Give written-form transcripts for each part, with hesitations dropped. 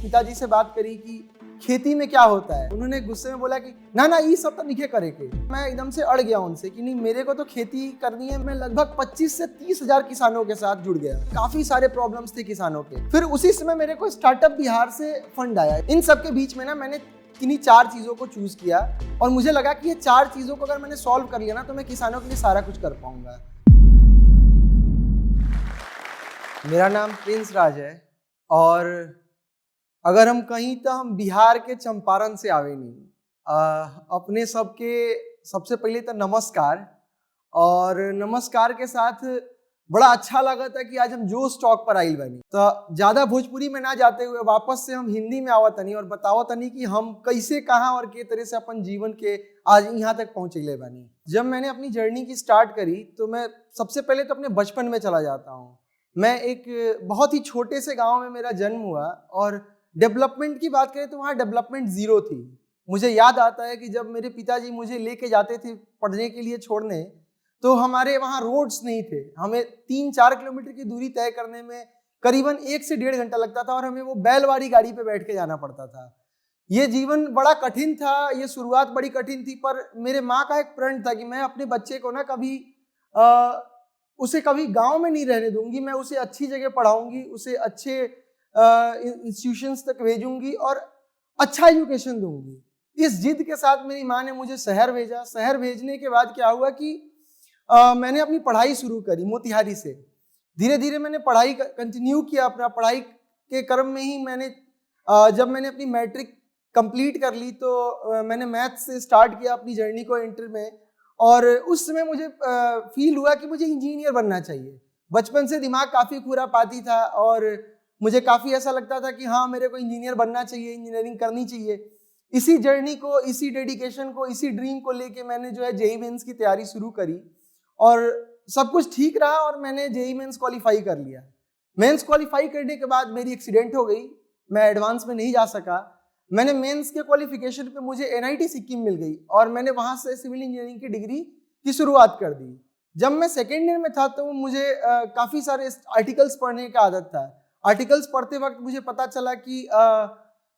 पिताजी से बात करी कि खेती में क्या होता है। उन्होंने गुस्से में बोला कि ना ना ये सब तो नहीं करे के। मैं एकदम से अड़ गया उनसे कि नहीं, मेरे को तो खेती करनी है। मैं लगभग 25 से 30 हजार किसानों के साथ जुड़ गया। काफी सारे प्रॉब्लम्स थे किसानों के। फिर उसी समय मेरे को स्टार्टअप बिहार से फंड आया। इन सब के बीच में ना मैंने किन्हीं 4 चीजों को चूज किया और मुझे लगा कि ये 4 चीजों को अगर मैंने सॉल्व कर लिया ना तो मैं किसानों के लिए सारा कुछ कर पाऊंगा। मेरा नाम प्रिंस राज है और अगर हम कहीं तो हम बिहार के चंपारण से आवे नहीं। अपने सबके सबसे पहले तो नमस्कार। और नमस्कार के साथ बड़ा अच्छा लगा था कि आज हम जो स्टॉक पर आइल बनी तो ज्यादा भोजपुरी में ना जाते हुए वापस से हम हिंदी में आवत नहीं और बतावत नहीं कि हम कैसे कहाँ और के तरह से अपन जीवन के आज यहाँ तक पहुँचे बानी। जब मैंने अपनी जर्नी की स्टार्ट करी तो मैं सबसे पहले तो अपने बचपन में चला जाता हूँ। मैं एक बहुत ही छोटे से गाँव में मेरा जन्म हुआ और डेवलपमेंट की बात करें तो वहाँ डेवलपमेंट जीरो थी। मुझे याद आता है कि जब मेरे पिताजी मुझे लेके जाते थे पढ़ने के लिए छोड़ने तो हमारे वहाँ रोड्स नहीं थे। हमें 3-4 किलोमीटर की दूरी तय करने में करीबन 1 से 1.5 घंटा लगता था और हमें वो बैलवाड़ी गाड़ी पे बैठ के जाना पड़ता था। ये जीवन बड़ा कठिन था, ये शुरुआत बड़ी कठिन थी, पर मेरे माँ का एक प्रण था कि मैं अपने बच्चे को ना कभी उसे कभी गाँव में नहीं रहने दूंगी। मैं उसे अच्छी जगह पढ़ाऊंगी, उसे अच्छे इंस्टीट्यूशंस तक भेजूंगी और अच्छा एजुकेशन दूंगी। इस जिद के साथ मेरी माँ ने मुझे शहर भेजा। शहर भेजने के बाद क्या हुआ कि मैंने अपनी पढ़ाई शुरू करी मोतिहारी से। धीरे धीरे मैंने पढ़ाई कंटिन्यू किया। अपना पढ़ाई के क्रम में ही मैंने जब मैंने अपनी मैट्रिक कंप्लीट कर ली तो मैंने मैथ से स्टार्ट किया अपनी जर्नी को इंटर में। और उस समय मुझे फील हुआ कि मुझे इंजीनियर बनना चाहिए। बचपन से दिमाग काफ़ी खुरापाती था और मुझे काफ़ी ऐसा लगता था कि हाँ मेरे को इंजीनियर बनना चाहिए, इंजीनियरिंग करनी चाहिए। इसी जर्नी को, इसी डेडिकेशन को, इसी ड्रीम को लेके मैंने जो है जेईई मेंस की तैयारी शुरू करी और सब कुछ ठीक रहा और मैंने जेईई मेंस क्वालिफाई कर लिया। मेंस क्वालिफाई करने के बाद मेरी एक्सीडेंट हो गई, मैं एडवांस में नहीं जा सका। मैंने मेंस के क्वालिफिकेशन पे मुझे एनआईटी सिक्किम मिल गई और मैंने वहाँ से सिविल इंजीनियरिंग की डिग्री की शुरुआत कर दी। जब मैं सेकेंड ईयर में था तो मुझे काफ़ी सारे आर्टिकल्स पढ़ने की आदत था। आर्टिकल्स पढ़ते वक्त मुझे पता चला कि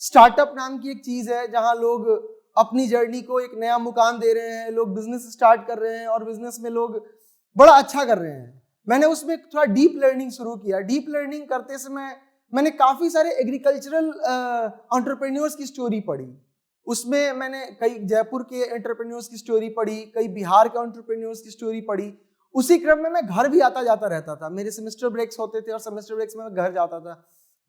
स्टार्टअप नाम की एक चीज़ है जहाँ लोग अपनी जर्नी को एक नया मुकाम दे रहे हैं, लोग बिजनेस स्टार्ट कर रहे हैं और बिजनेस में लोग बड़ा अच्छा कर रहे हैं। मैंने उसमें थोड़ा डीप लर्निंग शुरू किया। डीप लर्निंग करते समय मैंने काफ़ी सारे एग्रीकल्चरल एंटरप्रेन्योर्स की स्टोरी पढ़ी। उसमें मैंने कई जयपुर के एंटरप्रेन्योर्स की स्टोरी पढ़ी, कई बिहार के एंटरप्रेन्योर्स की स्टोरी पढ़ी। उसी क्रम में मैं घर भी आता जाता रहता था। मेरे सेमेस्टर ब्रेक्स होते थे और सेमेस्टर ब्रेक्स में मैं घर जाता था।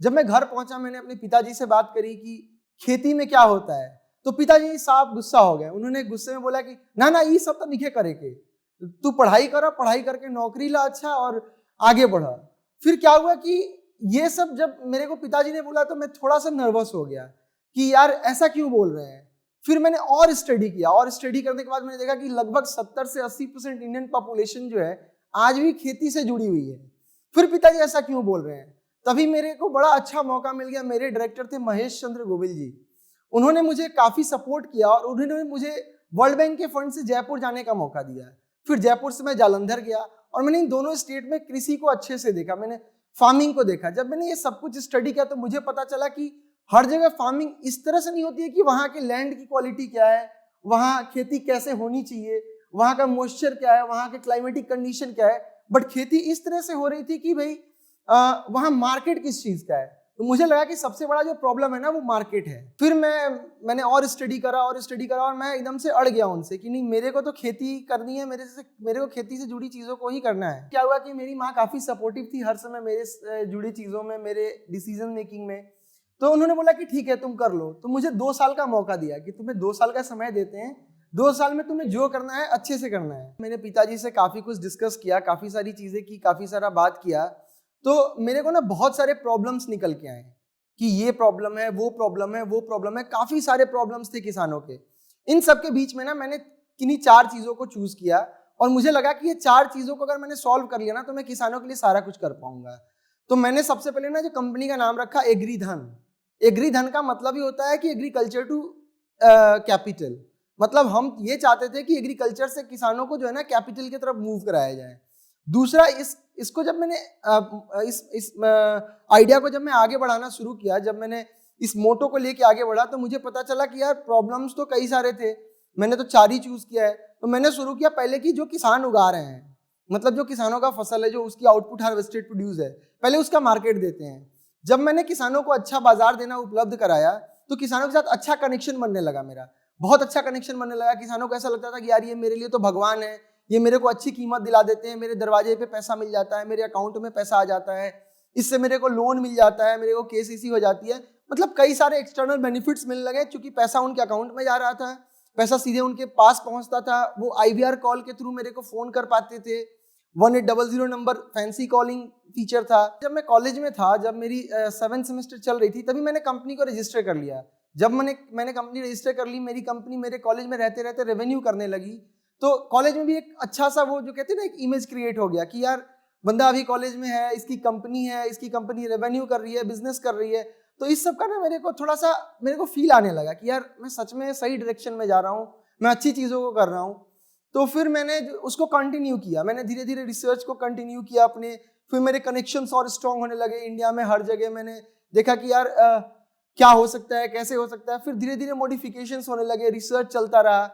जब मैं घर पहुंचा मैंने अपने पिताजी से बात करी कि खेती में क्या होता है तो पिताजी साफ गुस्सा हो गए। उन्होंने गुस्से में बोला कि ना ना ये सब तो नहीं करे के, तू पढ़ाई कर, पढ़ाई करके नौकरी ला अच्छा और आगे बढ़ा। फिर क्या हुआ कि ये सब जब मेरे को पिताजी ने बोला तो मैं थोड़ा सा नर्वस हो गया कि यार ऐसा क्यों बोल रहे हैं। फिर मैंने और स्टडी किया और स्टडी करने के बाद मैंने देखा कि लगभग 70 से 80% इंडियन पॉपुलेशन जो है आज भी खेती से जुड़ी हुई है। फिर पिताजी ऐसा क्यों बोल रहे हैं। तभी मेरे को बड़ा अच्छा मौका मिल गया। मेरे डायरेक्टर थे महेश चंद्र गोविल जी। उन्होंने मुझे काफ़ी सपोर्ट किया और उन्होंने मुझे वर्ल्ड बैंक के फंड से जयपुर जाने का मौका दिया। फिर जयपुर से मैं जालंधर गया और मैंने इन दोनों स्टेट में कृषि को अच्छे से देखा, मैंने फार्मिंग को देखा। जब मैंने ये सब कुछ स्टडी किया तो मुझे पता चला कि हर जगह फार्मिंग इस तरह से नहीं होती है कि वहाँ के लैंड की क्वालिटी क्या है, वहाँ खेती कैसे होनी चाहिए, वहाँ का मॉइस्चर क्या है, वहाँ के क्लाइमेटिक कंडीशन क्या है। बट खेती इस तरह से हो रही थी कि भाई वहाँ मार्केट किस चीज़ का है। तो मुझे लगा कि सबसे बड़ा जो प्रॉब्लम है ना वो मार्केट है। फिर मैंने और स्टडी करा और मैं एकदम से अड़ गया उनसे कि नहीं, मेरे को तो खेती करनी है, मेरे को खेती से जुड़ी चीज़ों को ही करना है। क्या हुआ कि मेरी माँ काफ़ी सपोर्टिव थी हर समय मेरे जुड़ी चीज़ों में, मेरे डिसीजन मेकिंग में। तो उन्होंने बोला कि ठीक है तुम कर लो। तो मुझे 2 साल का मौका दिया कि तुम्हें 2 साल का समय देते हैं, 2 साल में तुम्हें जो करना है अच्छे से करना है। मैंने पिताजी से काफ़ी कुछ डिस्कस किया, काफ़ी सारी चीज़ें की, काफ़ी सारा बात किया। तो मेरे को ना बहुत सारे प्रॉब्लम्स निकल के आए कि ये प्रॉब्लम है, वो प्रॉब्लम है, वो प्रॉब्लम है। काफ़ी सारे प्रॉब्लम्स थे किसानों के। इन सब के बीच में ना मैंने किन्हीं 4 चीज़ों को चूज़ किया और मुझे लगा कि ये 4 चीज़ों को अगर मैंने सॉल्व कर लिया ना तो मैं किसानों के लिए सारा कुछ कर पाऊंगा। तो मैंने सबसे पहले ना जो कंपनी का नाम रखा एग्रीधन। एग्रीधन का मतलब ही होता है कि एग्रीकल्चर टू कैपिटल। मतलब हम ये चाहते थे कि एग्रीकल्चर से किसानों को जो है ना कैपिटल की तरफ मूव कराया जाए। दूसरा इसको जब मैंने इस आइडिया को जब मैं आगे बढ़ाना शुरू किया, जब मैंने इस मोटो को लेके आगे बढ़ा, तो मुझे पता चला कि यार प्रॉब्लम्स तो कई सारे थे, मैंने तो 4 ही चूज किया है। तो मैंने शुरू किया पहले कि जो किसान उगा रहे हैं, मतलब जो किसानों का फसल है, जो उसकी आउटपुट हार्वेस्टेड प्रोड्यूस है, पहले उसका मार्केट देते हैं। जब मैंने किसानों को अच्छा बाजार देना उपलब्ध कराया तो किसानों के साथ अच्छा कनेक्शन बनने लगा, मेरा बहुत अच्छा कनेक्शन बनने लगा। किसानों को ऐसा लगता था कि यार ये मेरे लिए तो भगवान है, ये मेरे को अच्छी कीमत दिला देते हैं, मेरे दरवाजे पे पैसा मिल जाता है, मेरे अकाउंट में पैसा आ जाता है, इससे मेरे को लोन मिल जाता है, मेरे को केसीसी हो जाती है, मतलब कई सारे एक्सटर्नल बेनिफिट्स मिलने लगे। क्योंकि पैसा उनके अकाउंट में जा रहा था, पैसा सीधे उनके पास पहुंचता था, वो IVR कॉल के थ्रू मेरे को फोन कर पाते थे, 1800 नंबर फैंसी कॉलिंग फीचर था। जब मैं कॉलेज में था, जब मेरी 7th सेमेस्टर चल रही थी, तभी मैंने कंपनी को रजिस्टर कर लिया। जब मैंने कंपनी रजिस्टर कर ली, मेरी कंपनी मेरे कॉलेज में रहते रहते रेवेन्यू करने लगी, तो कॉलेज में भी एक अच्छा सा वो जो कहते हैं ना, एक इमेज क्रिएट हो गया कि यार बंदा अभी कॉलेज में है, इसकी कंपनी है, इसकी कंपनी रेवेन्यू कर रही है, बिजनेस कर रही है। तो इस सब का ना मेरे को थोड़ा सा मेरे को फील आने लगा कि यार मैं सच में सही डायरेक्शन में जा रहा हूँ, मैं अच्छी चीज़ों को कर रहा हूँ। तो फिर मैंने उसको कंटिन्यू किया, मैंने धीरे धीरे रिसर्च को कंटिन्यू किया अपने। फिर मेरे कनेक्शंस और स्ट्रांग होने लगे इंडिया में, हर जगह मैंने देखा कि यार क्या हो सकता है, कैसे हो सकता है। फिर धीरे धीरे मॉडिफिकेशंस होने लगे, रिसर्च चलता रहा।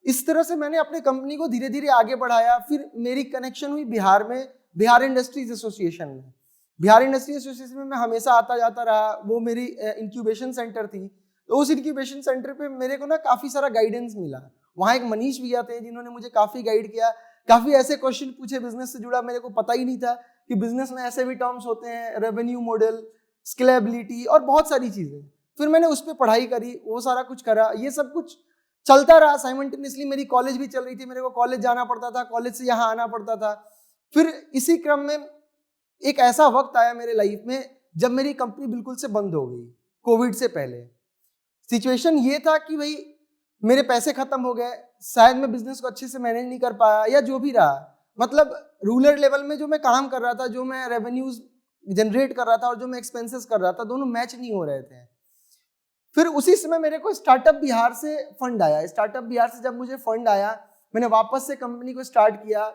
इस तरह से मैंने अपने कंपनी को धीरे धीरे आगे बढ़ाया। फिर मेरी कनेक्शन हुई बिहार में, बिहार इंडस्ट्रीज एसोसिएशन में। बिहार इंडस्ट्रीज एसोसिएशन में मैं हमेशा आता जाता रहा, वो मेरी इंक्यूबेशन सेंटर थी। तो उस इंक्यूबेशन सेंटर पे मेरे को ना काफ़ी सारा गाइडेंस मिला। वहाँ एक मनीष भैया थे जिन्होंने मुझे काफ़ी गाइड किया, काफ़ी ऐसे क्वेश्चन पूछे बिजनेस से जुड़ा, मेरे को पता ही नहीं था कि बिजनेस में ऐसे भी टर्म्स होते हैं, रेवेन्यू मॉडल, स्केलेबिलिटी और बहुत सारी चीज़ें। फिर मैंने उस पर पढ़ाई करी, वो सारा कुछ करा, ये सब कुछ चलता रहा साइमल्टेनियसली। मेरी कॉलेज भी चल रही थी, मेरे को कॉलेज जाना पड़ता था, कॉलेज से यहाँ आना पड़ता था। फिर इसी क्रम में एक ऐसा वक्त आया मेरे लाइफ में जब मेरी कंपनी बिल्कुल से बंद हो गई, कोविड से पहले। सिचुएशन ये था कि भाई मेरे पैसे खत्म हो गए, शायद मैं बिजनेस को अच्छे से मैनेज नहीं कर पाया या जो भी रहा, मतलब रूरल लेवल में जो मैं काम कर रहा था, जो मैं रेवेन्यूज जनरेट कर रहा था और जो मैं एक्सपेंसेस कर रहा था, दोनों मैच नहीं हो रहे थे। फिर उसी समय मेरे को स्टार्टअप बिहार से फंड आया। स्टार्टअप बिहार से जब मुझे फंड आया, मैंने वापस से कंपनी को स्टार्ट किया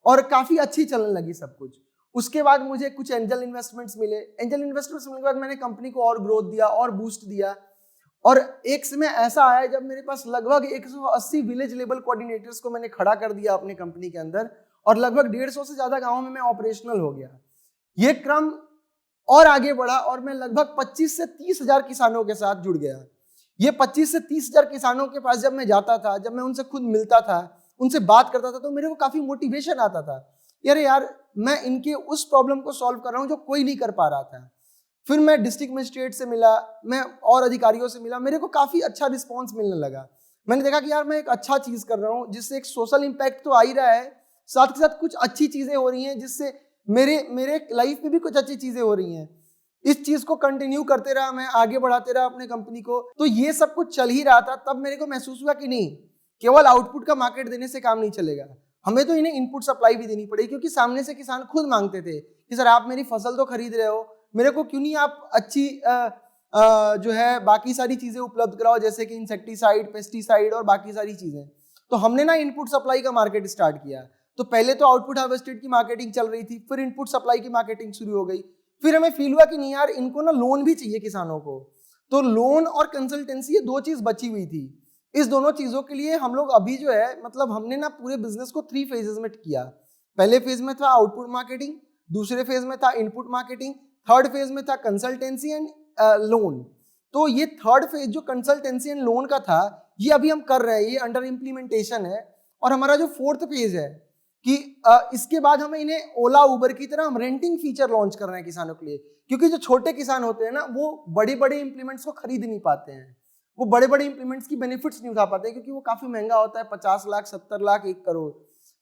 और काफ़ी अच्छी चलने लगी सब कुछ। उसके बाद मुझे कुछ एंजल इन्वेस्टमेंट्स मिले। एंजल इन्वेस्टमेंट्स मिलने के बाद मैंने कंपनी को और ग्रोथ दिया और बूस्ट दिया। और एक समय ऐसा आया जब मेरे पास लगभग 180 विलेज लेवल कोऑर्डिनेटर्स को मैंने खड़ा कर दिया अपने कंपनी के अंदर, और लगभग 150 से ज़्यादा गाँव में मैं ऑपरेशनल हो गया। ये क्रम और आगे बढ़ा और मैं लगभग 25 से 30 हजार किसानों के साथ जुड़ गया। ये 25 से 30 हजार किसानों के पास जब मैं जाता था, जब मैं उनसे खुद मिलता था, उनसे बात करता था, तो मेरे को काफ़ी मोटिवेशन आता था। यार मैं इनके उस प्रॉब्लम को सॉल्व कर रहा हूँ जो कोई नहीं कर पा रहा था। फिर मैं डिस्ट्रिक्ट मजिस्ट्रेट से मिला, मैं और अधिकारियों से मिला, मेरे को काफ़ी अच्छा रिस्पॉन्स मिलने लगा। मैंने देखा कि यार मैं एक अच्छा चीज़ कर रहा हूँ जिससे एक सोशल इम्पैक्ट तो आ ही रहा है, साथ के साथ कुछ अच्छी चीज़ें हो रही हैं जिससे मेरे लाइफ में भी कुछ अच्छी चीज़ें हो रही हैं। इस चीज़ को कंटिन्यू करते रहा, मैं आगे बढ़ाते रहा अपने कंपनी को। तो ये सब कुछ चल ही रहा था। तब मेरे को महसूस हुआ कि नहीं, केवल आउटपुट का मार्केट देने से काम नहीं चलेगा, हमें तो इन्हें इनपुट सप्लाई भी देनी पड़ेगी। क्योंकि सामने से किसान खुद मांगते थे कि सर आप मेरी फसल तो खरीद रहे हो, मेरे को क्यों नहीं आप अच्छी जो है बाकी सारी चीज़ें उपलब्ध कराओ, जैसे कि इंसेक्टिसाइड, पेस्टिसाइड और बाकी सारी चीज़ें। तो हमने ना इनपुट सप्लाई का मार्केट स्टार्ट किया। तो पहले तो आउटपुट हार्वेस्टेड की मार्केटिंग चल रही थी, फिर इनपुट सप्लाई की मार्केटिंग शुरू हो गई। फिर हमें फील हुआ कि नहीं यार, इनको ना लोन भी चाहिए किसानों को। तो लोन और कंसल्टेंसी, ये 2 चीज़ बची हुई थी। इस दोनों चीज़ों के लिए हम लोग अभी जो है, मतलब हमने ना पूरे बिजनेस को 3 फेजेस में किया। पहले फेज में था आउटपुट मार्केटिंग, दूसरे फेज में था इनपुट मार्केटिंग, थर्ड फेज में था कंसल्टेंसी एंड लोन। तो ये थर्ड फेज जो कंसल्टेंसी एंड लोन का था, ये अभी हम कर रहे हैं, ये अंडर इम्प्लीमेंटेशन है। और हमारा जो फोर्थ फेज है कि इसके बाद हमें इन्हें ओला उबर की तरह हम रेंटिंग फीचर लॉन्च कर रहे हैं किसानों के लिए। क्योंकि जो छोटे किसान होते हैं ना, वो बड़े बड़े इंप्लीमेंट्स को खरीद नहीं पाते हैं, वो बड़े बड़े इंप्लीमेंट्स की बेनिफिट्स नहीं उठा पाते, क्योंकि वो काफ़ी महंगा होता है, 50 लाख, 70 लाख, 1 करोड़।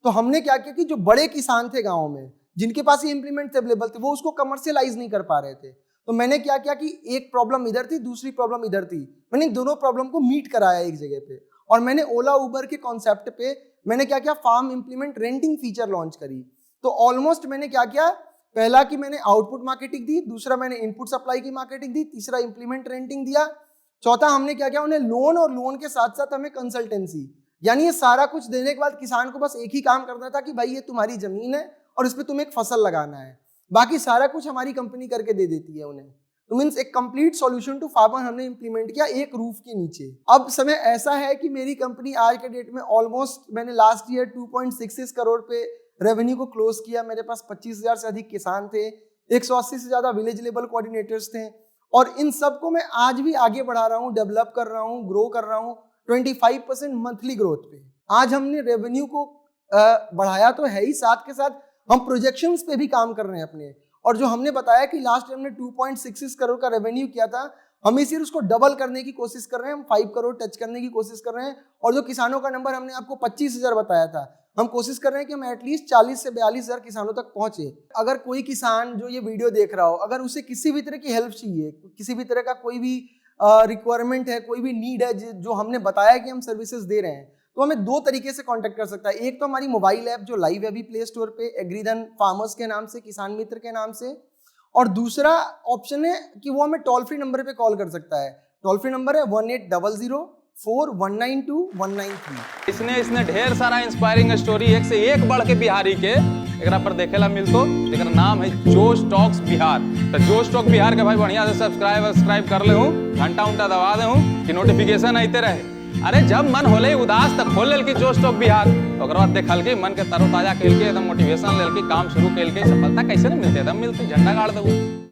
तो हमने क्या किया कि जो बड़े किसान थे गाँव में, जिनके पास ये इंप्लीमेंट्स अवेलेबल थे, वो उसको कमर्शियलाइज नहीं कर पा रहे थे। तो मैंने क्या किया कि एक प्रॉब्लम इधर थी, दूसरी प्रॉब्लम इधर थी, मैंने दोनों प्रॉब्लम को मीट कराया एक जगह पे। और मैंने ओला उबर के कॉन्सेप्ट पे मैंने क्या किया, farm implement renting feature launch करी। तो ऑलमोस्ट मैंने क्या किया, पहला कि मैंने आउटपुट मार्केटिंग दी, दूसरा मैंने इनपुट सप्लाई की मार्केटिंग दी, तीसरा इंप्लीमेंट रेंटिंग दिया, चौथा हमने क्या किया, उन्हें लोन, और लोन के साथ साथ हमें कंसल्टेंसी। यानी ये सारा कुछ देने के बाद किसान को बस एक ही काम करना था कि भाई ये तुम्हारी जमीन है और इस पर तुम्हें एक फसल लगाना है, बाकी सारा कुछ हमारी कंपनी करके दे देती है उन्हें। तो मीन्स एक कंप्लीट सॉल्यूशन टू फार्मर हमने इंप्लीमेंट किया एक रूफ के नीचे। अब समय ऐसा है कि मेरी कंपनी आज के डेट में ऑलमोस्ट मैंने लास्ट ईयर 2.66 करोड़ पे रेवेन्यू को क्लोज किया। मेरे पास 25,000 से अधिक किसान थे, 180 से ज्यादा विलेज लेवल कोऑर्डिनेटर्स थे, और इन सबको मैं आज भी आगे बढ़ा रहा हूँ, डेवलप कर रहा हूँ, ग्रो कर रहा हूँ 25% मंथली ग्रोथ पे। आज हमने रेवेन्यू को बढ़ाया तो है ही, साथ के साथ हम प्रोजेक्शंस पे भी काम कर रहे हैं अपने। और जो हमने बताया कि लास्ट ईयर हमने 2.66 करोड़ का रेवेन्यू किया था, हम इस ईयर उसको डबल करने की कोशिश कर रहे हैं, हम 5 करोड़ टच करने की कोशिश कर रहे हैं। और जो किसानों का नंबर हमने आपको 25,000 बताया था, हम कोशिश कर रहे हैं कि हम एटलीस्ट 40 से 42,000 किसानों तक पहुंचे। अगर कोई किसान जो ये वीडियो देख रहा हो, अगर उसे किसी भी तरह की हेल्प चाहिए, किसी भी तरह का कोई भी रिक्वायरमेंट है, कोई भी नीड है जो हमने बताया कि हम सर्विसेज दे रहे हैं, तो हमें 2 तरीके से कांटेक्ट कर सकता है। एक तो हमारी मोबाइल ऐप जो लाइव है अभी प्ले स्टोर पे, एग्रीधन फार्मर्स के नाम से, किसान मित्र के नाम से, और दूसरा ऑप्शन है कि वो हमें टोल फ्री नंबर पे कॉल कर सकता है। टोल फ्री नंबर है 18004192 इसने ढेर सारा इंस्पायरिंग स्टोरी एक से एक बढ़ के बिहारी के एकरा पर देखेला मिलतो। एकरा नाम है जोश टॉक्स बिहार। तो जोश टॉक बिहार के भाई बढ़िया से सब्सक्राइब कर ले हूँ, घंटा उंटा दबा दे हूँ कि नोटिफिकेशन आते रहे। अरे जब मन होले उदास तक खोल लेल की जोश टॉक बिहार, ओकर बाद देखल के मन के तरोताजा कैल के एकदम मोटिवेशन लेल के काम शुरू कैल के सफलता कैसे न मिलते, एकदम मिलती, झंडा गाड़ देबू।